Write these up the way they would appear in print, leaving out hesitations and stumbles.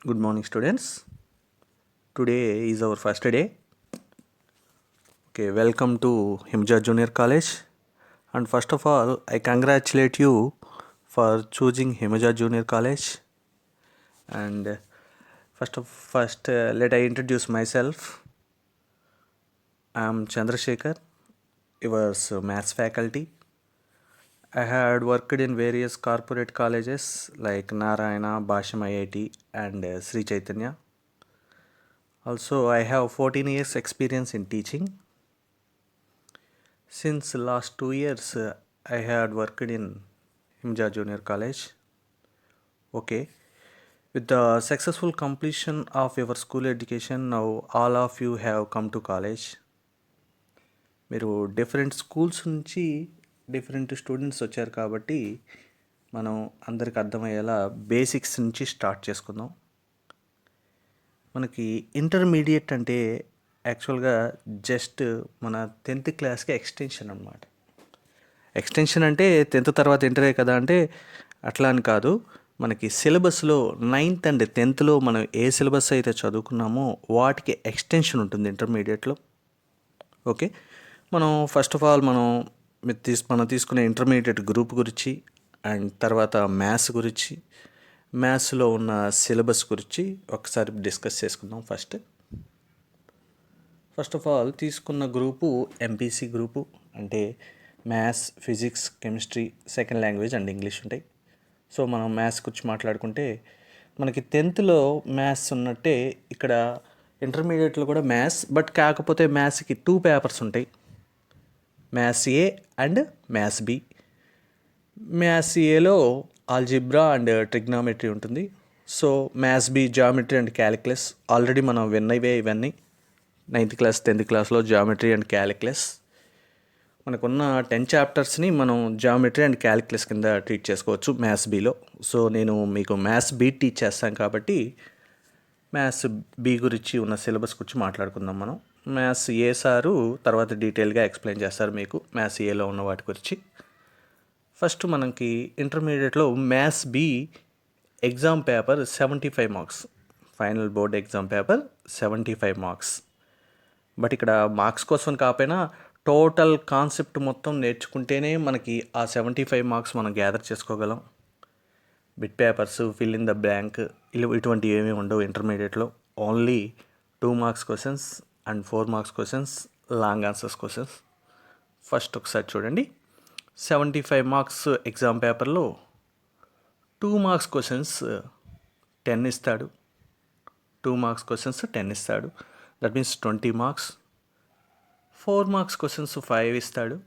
Good morning, students. Today is our first day. Okay, welcome to Himja Junior College. And first of all, I congratulate you for choosing Himja Junior College. And let I introduce myself. I am Chandrasekhar, your maths faculty. I had worked in various corporate colleges like Narayana, Bhasham IIT, and Sri Chaitanya. Also, I have 14 years experience in teaching. Since last 2 years, I had worked in Himja Junior College. Okay. With the successful completion of your school education, now all of you have come to college. మీరు different schools నుంచి different students వచ్చారు కాబట్టి మనం అందరికి అర్థమయ్యేలా basics నుంచి start చేసుకుందాం. మనకి ఇంటర్మీడియట్ అంటే యాక్చువల్గా జస్ట్ మన 10th క్లాస్కి ఎక్స్టెన్షన్ అనమాట. ఎక్స్టెన్షన్ అంటే 10th తర్వాత ఇంటరే కదా అంటే అట్లా అని కాదు. మనకి సిలబస్లో 9th అండ్ 10thలో మనం ఏ సిలబస్ అయితే చదువుకున్నామో వాటికి ఎక్స్టెన్షన్ ఉంటుంది ఇంటర్మీడియట్లో. ఓకే, మనం ఫస్ట్ ఆఫ్ ఆల్ మనం తీసుకునే ఇంటర్మీడియట్ గ్రూప్ గురించి అండ్ తర్వాత మ్యాథ్స్ గురించి, మ్యాథ్స్లో ఉన్న సిలబస్ గురించి ఒకసారి డిస్కస్ చేసుకుందాం. ఫస్ట్ ఆఫ్ ఆల్ తీసుకున్న గ్రూపు ఎంపీసీ గ్రూపు, అంటే maths, physics, chemistry, second language and English ఉంటాయి. సో మనం మ్యాథ్స్ గురించి మాట్లాడుకుంటే మనకి 10thలో మ్యాథ్స్ ఉన్నట్టే ఇక్కడ ఇంటర్మీడియట్లో కూడా మ్యాథ్స్, బట్ కాకపోతే మ్యాథ్స్కి 2 పేపర్స్ ఉంటాయి, maths A and maths B. Maths ఏలో ఆల్జిబ్రా అండ్ ట్రిగ్నామెట్రీ ఉంటుంది. So maths B geometry and calculus. Already మనం విన్నవే ఇవన్నీ 9th క్లాస్ 10th క్లాస్లో జామెట్రీ అండ్ క్యాలిక్యులస్. మనకున్న 10 చాప్టర్స్ని మనం జామెట్రీ అండ్ క్యాలిక్యులస్ కింద ట్రీట్ చేసుకోవచ్చు మ్యాథ్స్ బిలో. సో నేను మీకు మ్యాథ్స్ బి టీచ్ చేస్తాను కాబట్టి మ్యాథ్స్ బి గురించి ఉన్న సిలబస్ గురించి మాట్లాడుకుందాం మనం. మ్యాథ్స్ ఏ సారు తర్వాత డీటెయిల్గా ఎక్స్ప్లెయిన్ చేస్తారు మీకు మ్యాథ్స్ ఏలో ఉన్న వాటి గురించి. ఫస్ట్ మనకి ఇంటర్మీడియట్లో maths B exam paper 75 marks, final board exam paper 75 marks. But ఇక్కడ మార్క్స్ కోసం కాకపోయినా టోటల్ కాన్సెప్ట్ మొత్తం నేర్చుకుంటేనే మనకి ఆ 75 మార్క్స్ మనం గ్యాదర్ చేసుకోగలం. Bit papers, fill in the blank ఇటువంటివి ఏమీ ఉండవు ఇంటర్మీడియట్లో. Only 2 marks questions and 4 marks questions, long answers questions. First ఒకసారి చూడండి. 75 మార్క్స్ ఎగ్జామ్ పేపర్లో 2 మార్క్స్ క్వశ్చన్స్ 10 ఇస్తాడు. 2 మార్క్స్ క్వశ్చన్స్ 10 ఇస్తాడు. That means 20 marks. 4 marks questions 5 ఇస్తాడు,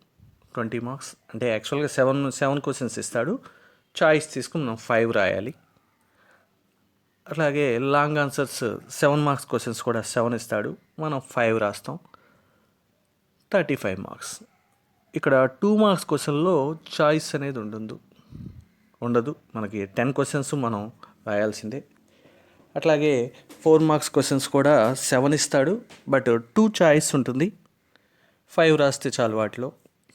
20 మార్క్స్. అంటే యాక్చువల్గా 7 క్వశ్చన్స్ ఇస్తాడు, చాయిస్ తీసుకుని మనం 5 రాయాలి. అలాగే లాంగ్ ఆన్సర్స్ 7 మార్క్స్ క్వశ్చన్స్ కూడా 7 ఇస్తాడు, మనం 5 రాస్తాం, 35 మార్క్స్. ఇక్కడ 2 మార్క్స్ క్వశ్చన్లో చాయిస్ అనేది ఉండదు. మనకి 10 క్వశ్చన్స్ మనం రాయాల్సిందే. అట్లాగే 4 మార్క్స్ క్వశ్చన్స్ కూడా 7 ఇస్తాడు, బట్ 2 చాయిస్ ఉంటుంది, 5 రాస్తే చాలు వాటిలో,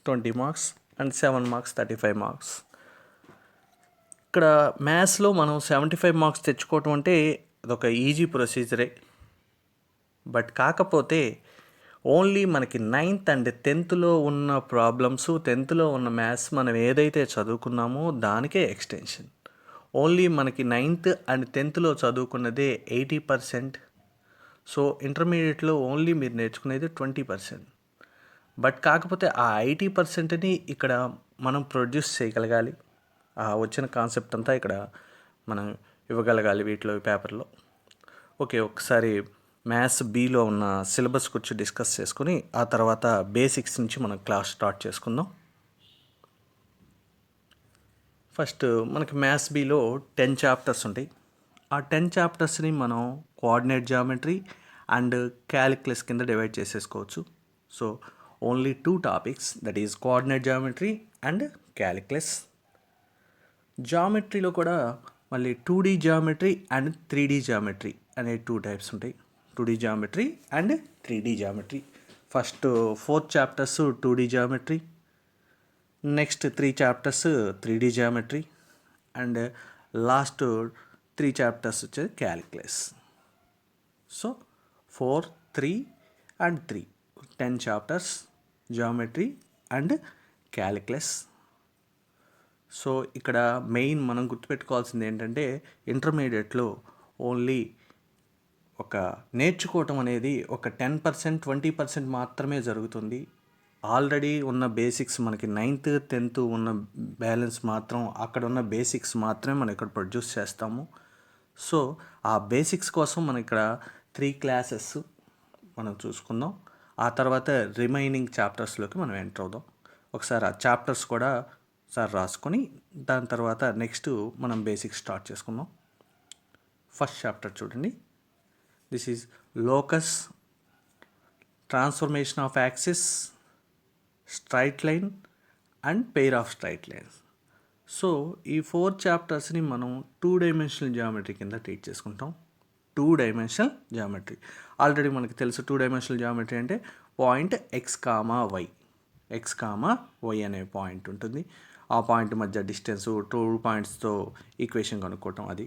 20 మార్క్స్. And 7 marks 35 marks. ఇక్కడ మ్యాథ్స్లో మనం 75 మార్క్స్ తెచ్చుకోవటం అంటే అదొక ఈజీ ప్రొసీజరే. బట్ కాకపోతే ఓన్లీ మనకి 9th అండ్ 10thలో ఉన్న ప్రాబ్లమ్స్, 10thలో ఉన్న మ్యాథ్స్ మనం ఏదైతే చదువుకున్నామో దానికే ఎక్స్టెన్షన్. ఓన్లీ మనకి 9th అండ్ 10thలో చదువుకున్నదే 80%. సో ఇంటర్మీడియట్లో ఓన్లీ మీరు నేర్చుకునేది 20%. బట్ కాకపోతే ఆ 80%ని ఇక్కడ మనం ప్రొడ్యూస్ చేయగలగాలి. ఆ వచ్చిన కాన్సెప్ట్ అంతా ఇక్కడ మనం ఇవ్వగలగాలి వీటిలో, పేపర్లో. ఓకే, ఒకసారి మ్యాథ్స్ బిలో ఉన్న సిలబస్ గురించి డిస్కస్ చేసుకుని ఆ తర్వాత బేసిక్స్ నుంచి మనం క్లాస్ స్టార్ట్ చేసుకుందాం. ఫస్ట్ మనకి మ్యాథ్స్ బిలో 10 చాప్టర్స్ ఉంటాయి. ఆ 10 చాప్టర్స్ని మనం కోఆర్డినేట్ జామెట్రీ అండ్ క్యాలిక్యులస్ కింద డివైడ్ చేసేసుకోవచ్చు. So only 2 topics, that is coordinate geometry and calculus. జామెట్రీలో కూడా మళ్ళీ 2D geometry and 3D geometry అనే 2 టైప్స్ ఉంటాయి. 2D geometry and 3D geometry. First 4 chapters 2D geometry, next 3 chapters 3D geometry, and last 3 chapters వచ్చేది calculus. So 4, 3 and 3 10 chapters geometry and calculus. So ఇక్కడ main మనం గుర్తుపెట్టుకోవాల్సింది ఏంటంటే ఇంటర్మీడియట్లో only ఒక నేర్చుకోవటం అనేది ఒక 10%, 20% మాత్రమే జరుగుతుంది. ఆల్రెడీ ఉన్న బేసిక్స్ మనకి 9th, 10th ఉన్న బ్యాలెన్స్ మాత్రం అక్కడ ఉన్న బేసిక్స్ మాత్రమే మనం ఇక్కడ ప్రొడ్యూస్ చేస్తాము. సో ఆ బేసిక్స్ కోసం మనం ఇక్కడ 3 క్లాసెస్ మనం చూసుకుందాం. ఆ తర్వాత రిమైనింగ్ చాప్టర్స్లోకి మనం ఎంటర్ అవుదాం. ఒకసారి ఆ చాప్టర్స్ కూడా సార్ రాసుకొని దాని తర్వాత నెక్స్ట్ మనం బేసిక్స్ స్టార్ట్ చేసుకుందాం. ఫస్ట్ చాప్టర్ చూడండి. This is locus, transformation of axis, straight line and pair of straight lines. So ఈ 4 చాప్టర్స్ని మనం 2 డైమెన్షనల్ జియోమెట్రీ కింద ట్రీట్ చేసుకుంటాం. 2 డైమెన్షనల్ జియోమెట్రీ ఆల్రెడీ మనకి తెలుసు. 2 డైమెన్షనల్ జియోమెట్రీ అంటే పాయింట్ ఎక్స్ కామా వై అనే పాయింట్ ఉంటుంది. ఆ పాయింట్ మధ్య డిస్టెన్స్ 2 పాయింట్స్తో ఈక్వేషన్ కనుక్కోవటం అది.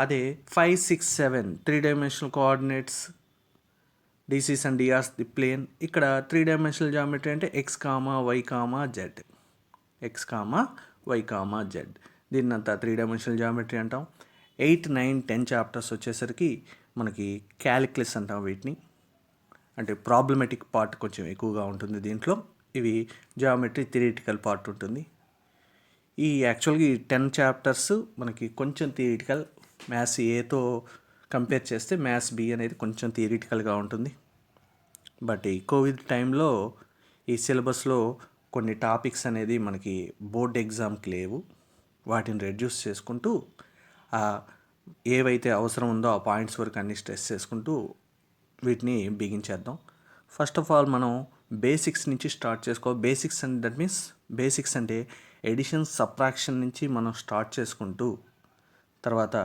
అదే 5, 6, 7 3 dimensional coordinates, DCs and DRs the plane. ఇక్కడ 3 డైమెన్షనల్ జియోమెట్రీ అంటే x comma y comma z. దీన్నంతా 3 డైమెన్షనల్ జియోమెట్రీ అంటాం. 8, 9, 10 చాప్టర్స్ వచ్చేసరికి మనకి క్యాలిక్యులస్ అంటాం వీటిని. అంటే ప్రాబ్లమెటిక్ పార్ట్ కొంచెం ఎక్కువగా ఉంటుంది దీంట్లో. ఇవి జియోమెట్రీ థియరిటికల్ పార్ట్ ఉంటుంది. ఈ యాక్చువల్గా ఈ 10 చాప్టర్స్ మనకి కొంచెం థియరిటికల్. మ్యాథ్స్ ఏతో కంపేర్ చేస్తే మ్యాథ్స్ బి అనేది కొంచెం థియరిటికల్గా ఉంటుంది. బట్ ఈ కోవిడ్ టైంలో ఈ సిలబస్లో కొన్ని టాపిక్స్ అనేది మనకి బోర్డ్ ఎగ్జామ్కి లేవు. వాటిని రెడ్యూస్ చేసుకుంటూ ఏవైతే అవసరం ఉందో ఆ పాయింట్స్ వరకు అన్ని స్ట్రెస్ చేసుకుంటూ వీటిని బిగించేద్దాం. ఫస్ట్ ఆఫ్ ఆల్ మనం బేసిక్స్ నుంచి స్టార్ట్ చేసుకోవాలి. Basics and that means basics అంటే ఎడిషన్, సబ్ట్రాక్షన్ నుంచి మనం స్టార్ట్ చేసుకుంటూ తర్వాత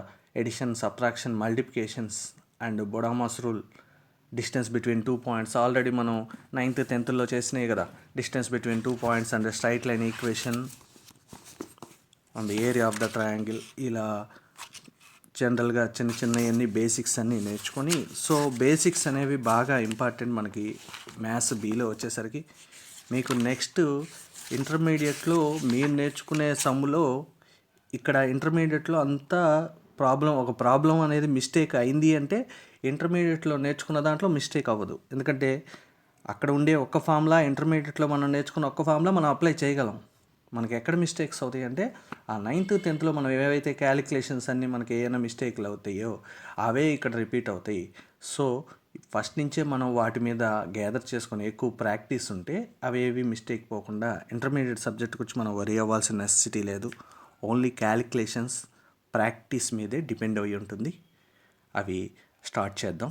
addition, subtraction, multiplications and BODMAS rule, distance between 2 points already మనం 9th, 10thలో చేసినాయి కదా. Distance between 2 points and straight line equation and area of the triangle. ఇలా జనరల్గా చిన్నవన్నీ బేసిక్స్ అన్నీ నేర్చుకొని, సో బేసిక్స్ అనేవి బాగా ఇంపార్టెంట్ మనకి మ్యాథ్స్ బీలో వచ్చేసరికి. మీకు నెక్స్ట్ ఇంటర్మీడియట్లో మీరు నేర్చుకునే సమ్ములో ఇక్కడ ఇంటర్మీడియట్లో అంతా ఒక ప్రాబ్లం అనేది మిస్టేక్ అయింది అంటే ఇంటర్మీడియట్లో నేర్చుకున్న దాంట్లో మిస్టేక్ అవ్వదు. ఎందుకంటే అక్కడ ఉండే ఒక్క ఫార్ములా ఇంటర్మీడియట్లో మనం నేర్చుకున్న ఒక్క ఫార్ములా మనం అప్లై చేయగలం. మనకి ఎక్కడ మిస్టేక్స్ అవుతాయి అంటే ఆ 9th, 10thలో మనం ఏవైతే క్యాలిక్యులేషన్స్ అన్నీ మనకి ఏమైనా మిస్టేక్లు అవుతాయో అవే ఇక్కడ రిపీట్ అవుతాయి. సో ఫస్ట్ నుంచే మనం వాటి మీద గ్యాదర్ చేసుకొని ఎక్కువ ప్రాక్టీస్ ఉంటే అవేవి మిస్టేక్ పోకుండా ఇంటర్మీడియట్ సబ్జెక్ట్ గురించి మనం వరీ అవ్వాల్సిన నెసెసిటీ లేదు. ఓన్లీ క్యాలిక్యులేషన్స్ ప్రాక్టీస్ మీదే డిపెండ్ అయి ఉంటుంది. అవి స్టార్ట్ చేద్దాం.